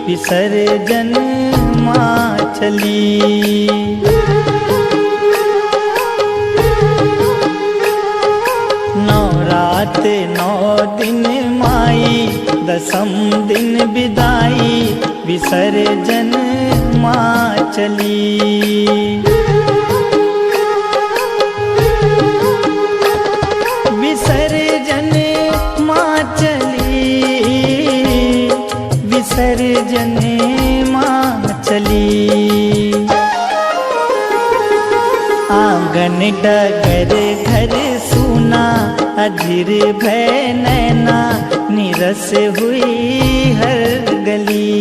विसर्जन माँ चली। नवरात 9 दिन माई, दसम दिन विदाई, विसर्जन माँ चली। विसर्जन माँ चली, विसर्जन माँ चली। आंगन डगर घर सूना, अधीर भय नैना, निरस हुई हर गली।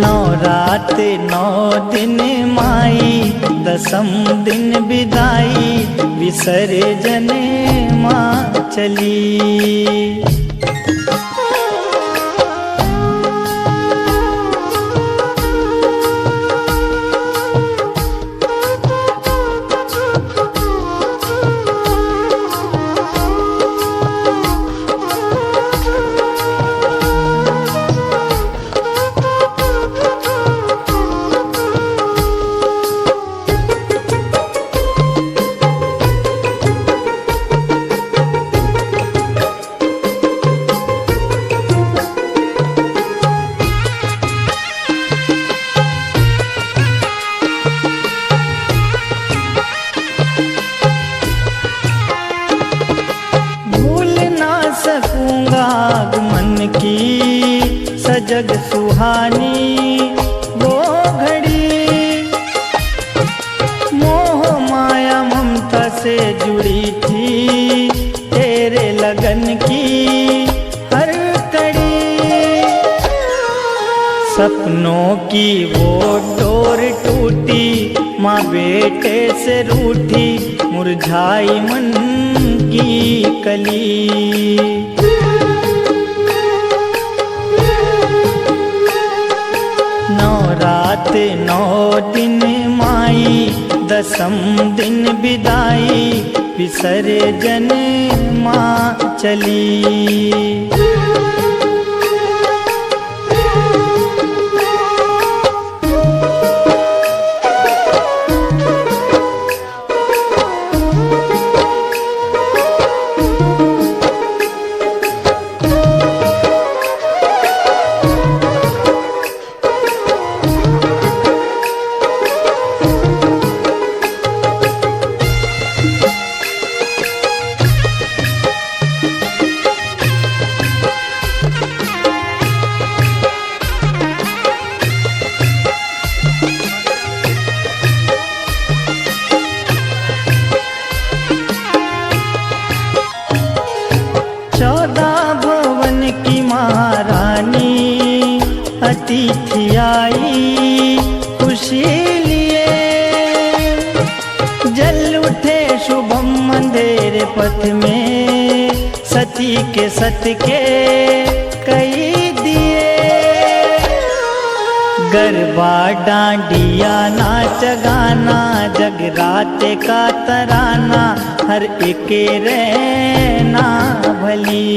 नवरात 9 दिन माई, दसम दिन विदाई, विसर्जन माँ चली। सकूंगा आगमन की सजग सुहानी वो घड़ी, मोह माया ममता से जुड़ी थी तेरे लगन की हर कड़ी। सपनों की वो डोर टूटी, माँ बेटे से रूठी, मुरझाई मन की कली। नवरात 9 दिन माई, दसम दिन विदाई, विसर्जन माँ चली। अतिथि आई खुशी लिए, जल उठे शुभम अंधेरे पथ में, सती के सत के कई दिए। गरबा डांडिया नाच गाना, जगराते का तराना, हर एक रहना भली।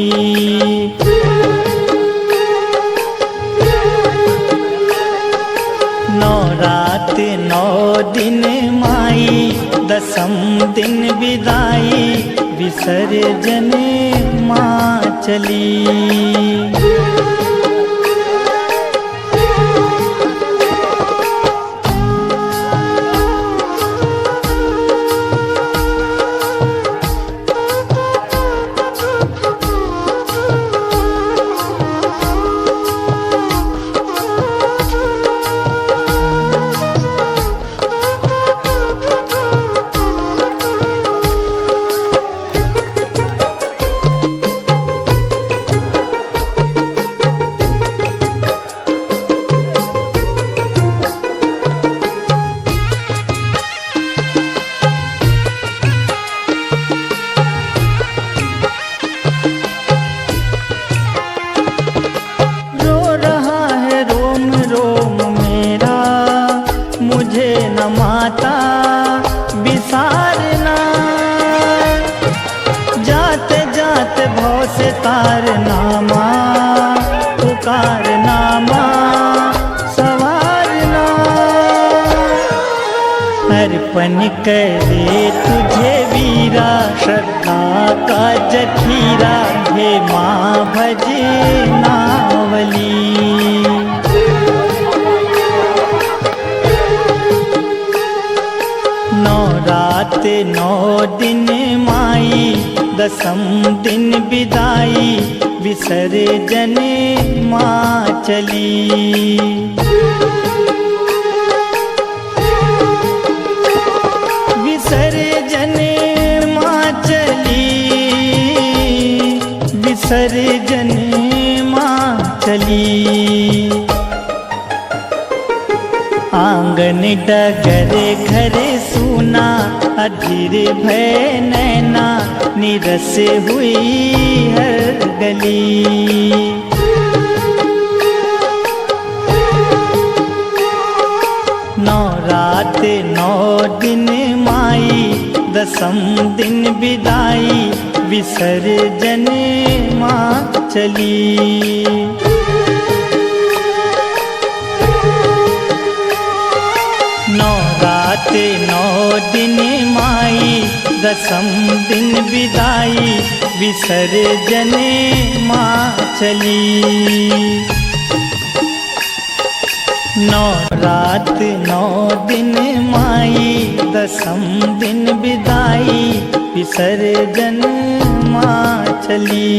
नवरात 9 दिन माई, दसम दिन विदाई, विसर्जन माँ चली। तार नामा पुकार नामा सवारना। अर्पण करे तुझे वीरा श्रद्धा का जखीरा, हे माँ भजनावली। नौ रात नौ दिन माई, दसम दिन विदाई, विसर्जन माँ चली। विसर्जन माँ चली, विसर्जन माँ चली। आंगन डगर घर सूना, अधीर भय नैना, निरस हुई हर गली। नौ रात नौ दिन माई, दसम दिन विदाई, विसर्जन माँ चली। नौ रात नौ दिन माई, दसम दिन विदाई, विसर्जन माँ चली। नौ रात नौ दिन माई, दसम दिन विदाई, विसर्जन माँ चली।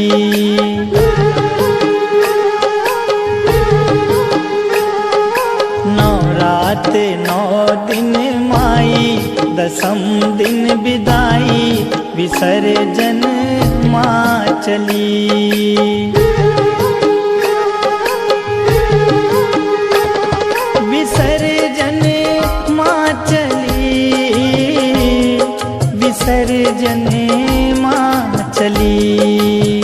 नौ रात नौ दिन माई, दसम दिन विदाई, विसर्जन माँ चली। विसर्जन माँ चली, विसर्जन माँ चली।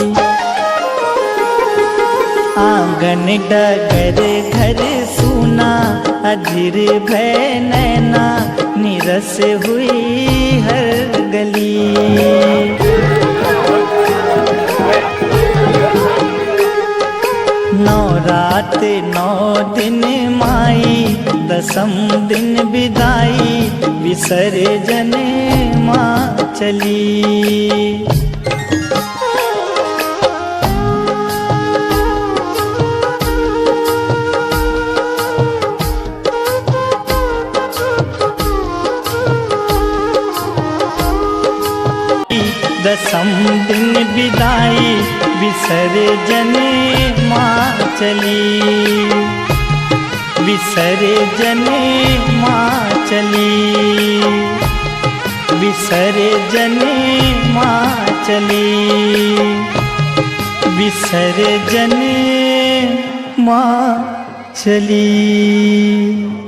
आंगन डगर घर सूना, अधीर भय नैना, निरस हुई हर गली। नौ रात नौ दिन माई, दसम दिन विदाई, विसर्जन माँ चली। दसम दिन विदाई, विसर्जन माँ चली। विसर्जन माँ चली, विसर्जन माँ चली, विसर्जन माँ चली।